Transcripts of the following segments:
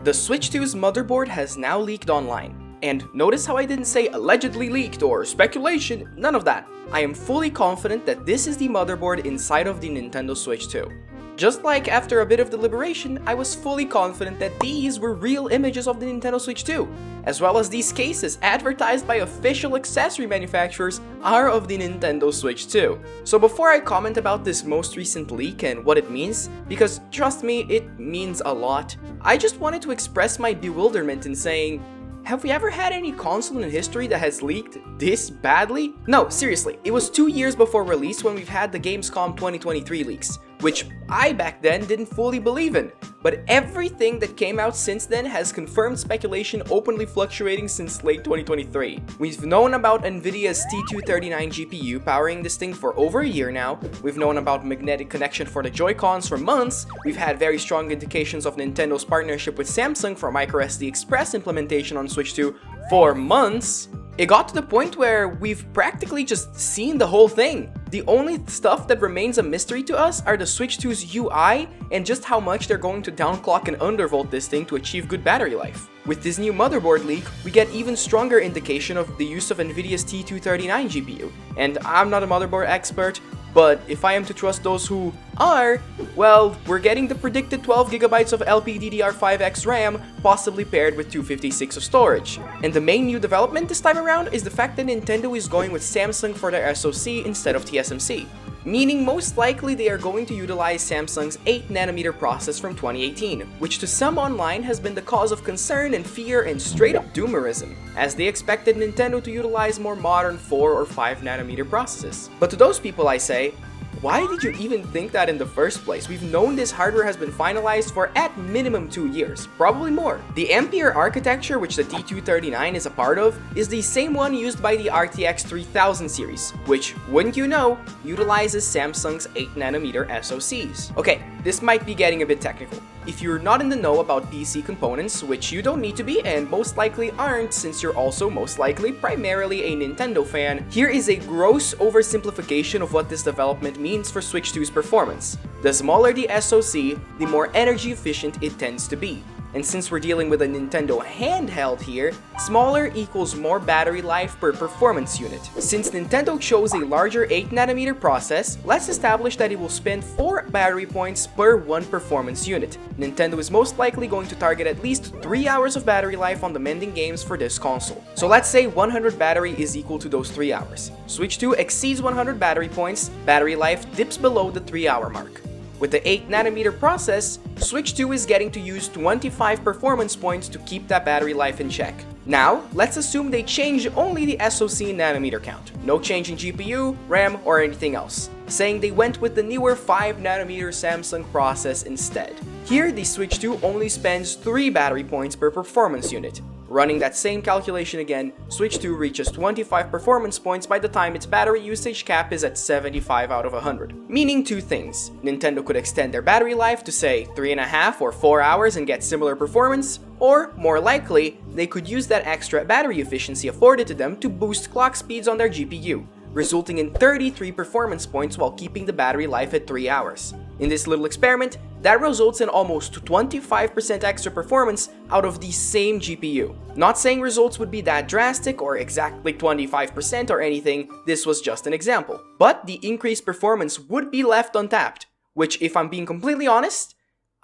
The Switch 2's motherboard has now leaked online. And notice how I didn't say allegedly leaked or speculation, none of that. I am fully confident that this is the motherboard inside of the Nintendo Switch 2. Just like after a bit of deliberation, I was fully confident that these were real images of the Nintendo Switch 2, as well as these cases advertised by official accessory manufacturers are of the Nintendo Switch 2. So before I comment about this most recent leak and what it means, because trust me, it means a lot, I just wanted to express my bewilderment in saying, have we ever had any console in history that has leaked this badly? No, seriously, it was 2 years before release when we've had the Gamescom 2023 leaks, which I back then didn't fully believe in. But everything that came out since then has confirmed speculation openly fluctuating since late 2023. We've known about Nvidia's T239 GPU powering this thing for over a year now, we've known about magnetic connection for the Joy-Cons for months, we've had very strong indications of Nintendo's partnership with Samsung for microSD Express implementation on Switch 2 for months. It got to the point where we've practically just seen the whole thing. The only stuff that remains a mystery to us are the Switch 2's UI and just how much they're going to downclock and undervolt this thing to achieve good battery life. With this new motherboard leak, we get even stronger indication of the use of Nvidia's T239 GPU. And I'm not a motherboard expert, but if I am to trust those who are, well, we're getting the predicted 12GB of LPDDR5X RAM, possibly paired with 256 of storage. And the main new development this time around is the fact that Nintendo is going with Samsung for their SoC instead of TSMC. Meaning most likely they are going to utilize Samsung's 8nm process from 2018, which to some online has been the cause of concern and fear and straight up doomerism, as they expected Nintendo to utilize more modern 4 or 5nm processes. But to those people I say, why did you even think that in the first place? We've known this hardware has been finalized for at minimum 2 years, probably more. The Ampere architecture, which the T239 is a part of, is the same one used by the RTX 3000 series, which, wouldn't you know, utilizes Samsung's 8nm SoCs. Okay, this might be getting a bit technical. If you're not in the know about PC components, which you don't need to be and most likely aren't since you're also most likely primarily a Nintendo fan, here is a gross oversimplification of what this development means for Switch 2's performance. The smaller the SoC, the more energy efficient it tends to be. And since we're dealing with a Nintendo handheld here, smaller equals more battery life per performance unit. Since Nintendo chose a larger 8nm process, let's establish that it will spend 4 battery points per 1 performance unit. Nintendo is most likely going to target at least 3 hours of battery life on demanding games for this console. So let's say 100 battery is equal to those 3 hours. Switch 2 exceeds 100 battery points, battery life dips below the 3-hour mark. With the 8nm process, Switch 2 is getting to use 25 performance points to keep that battery life in check. Now, let's assume they change only the SoC nanometer count, no change in GPU, RAM, or anything else, saying they went with the newer 5nm Samsung process instead. Here, the Switch 2 only spends 3 battery points per performance unit. Running that same calculation again, Switch 2 reaches 25 performance points by the time its battery usage cap is at 75 out of 100. Meaning two things. Nintendo could extend their battery life to say 3.5 or 4 hours and get similar performance, or more likely, they could use that extra battery efficiency afforded to them to boost clock speeds on their GPU, resulting in 33 performance points while keeping the battery life at 3 hours. In this little experiment, that results in almost 25% extra performance out of the same GPU. Not saying results would be that drastic or exactly 25% or anything, this was just an example. But the increased performance would be left untapped, which if I'm being completely honest,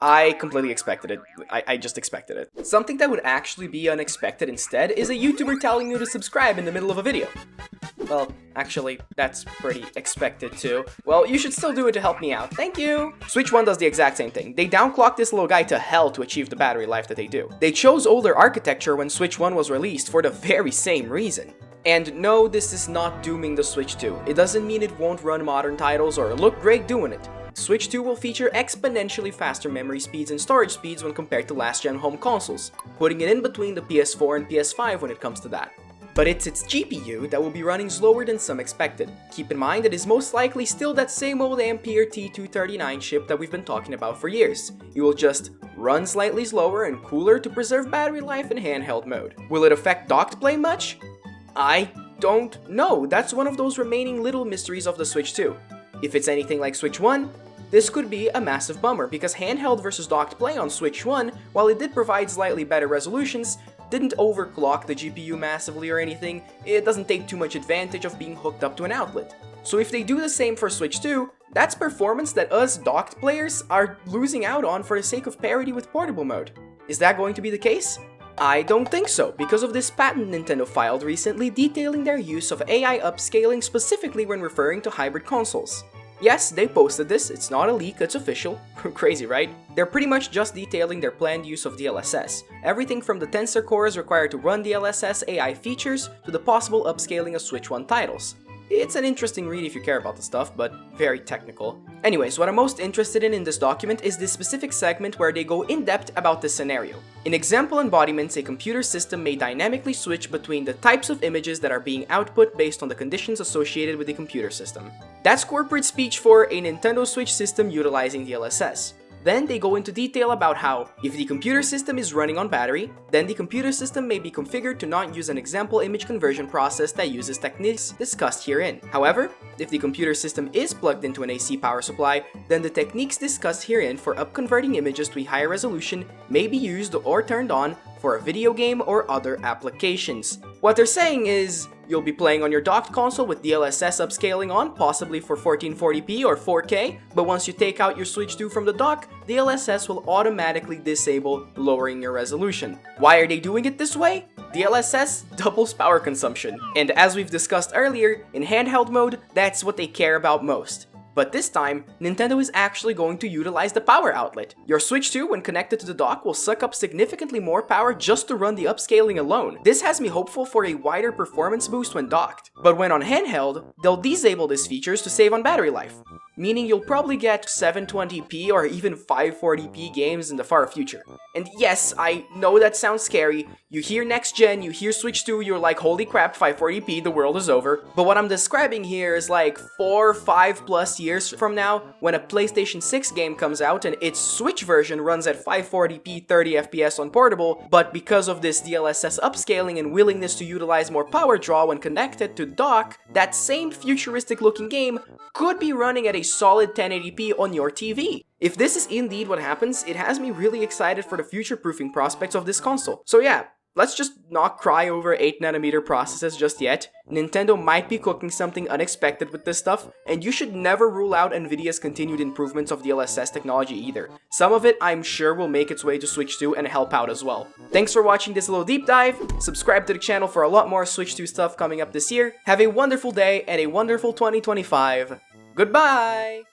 I completely expected it. I just expected it. Something that would actually be unexpected instead is a YouTuber telling you to subscribe in the middle of a video. Well, actually, that's pretty expected too. Well, you should still do it to help me out. Thank you! Switch 1 does the exact same thing. They downclock this little guy to hell to achieve the battery life that they do. They chose older architecture when Switch 1 was released for the very same reason. And no, this is not dooming the Switch 2. It doesn't mean it won't run modern titles or look great doing it. Switch 2 will feature exponentially faster memory speeds and storage speeds when compared to last-gen home consoles, putting it in between the PS4 and PS5 when it comes to that. But it's its GPU that will be running slower than some expected. Keep in mind that it is most likely still that same old Ampere T239 chip that we've been talking about for years. It will just run slightly slower and cooler to preserve battery life in handheld mode. Will it affect docked play much? I don't know. That's one of those remaining little mysteries of the Switch 2. If it's anything like Switch 1, this could be a massive bummer because handheld versus docked play on Switch 1, while it did provide slightly better resolutions, didn't overclock the GPU massively or anything. It doesn't take too much advantage of being hooked up to an outlet. So if they do the same for Switch 2, that's performance that us docked players are losing out on for the sake of parity with portable mode. Is that going to be the case? I don't think so, because of this patent Nintendo filed recently detailing their use of AI upscaling specifically when referring to hybrid consoles. Yes, they posted this, it's not a leak, it's official. Crazy, right? They're pretty much just detailing their planned use of DLSS. Everything from the tensor cores required to run DLSS AI features to the possible upscaling of Switch 1 titles. It's an interesting read if you care about the stuff, but very technical. Anyways, what I'm most interested in this document is this specific segment where they go in depth about this scenario. In example embodiments, a computer system may dynamically switch between the types of images that are being output based on the conditions associated with the computer system. That's corporate speech for a Nintendo Switch system utilizing DLSS. Then they go into detail about how, if the computer system is running on battery, then the computer system may be configured to not use an example image conversion process that uses techniques discussed herein. However, if the computer system is plugged into an AC power supply, then the techniques discussed herein for upconverting images to a higher resolution may be used or turned on for a video game or other applications. What they're saying is, you'll be playing on your docked console with DLSS upscaling on, possibly for 1440p or 4K, but once you take out your Switch 2 from the dock, DLSS will automatically disable, lowering your resolution. Why are they doing it this way? DLSS doubles power consumption, and as we've discussed earlier, in handheld mode, that's what they care about most. But this time, Nintendo is actually going to utilize the power outlet. Your Switch 2, when connected to the dock, will suck up significantly more power just to run the upscaling alone. This has me hopeful for a wider performance boost when docked. But when on handheld, they'll disable these features to save on battery life, meaning you'll probably get 720p or even 540p games in the far future. And yes, I know that sounds scary. You hear next gen, you hear Switch 2, you're like, holy crap, 540p, the world is over. But what I'm describing here is like 4-5+ years from now, when a PlayStation 6 game comes out and its Switch version runs at 540p 30 FPS on portable, but because of this DLSS upscaling and willingness to utilize more power draw when connected to dock, that same futuristic looking game could be running at a solid 1080p on your TV. If this is indeed what happens, it has me really excited for the future-proofing prospects of this console. So yeah, let's just not cry over 8nm processes just yet. Nintendo might be cooking something unexpected with this stuff, and you should never rule out Nvidia's continued improvements of DLSS technology either. Some of it I'm sure will make its way to Switch 2 and help out as well. Thanks for watching this little deep dive. Subscribe to the channel for a lot more Switch 2 stuff coming up this year. Have a wonderful day and a wonderful 2025. Goodbye!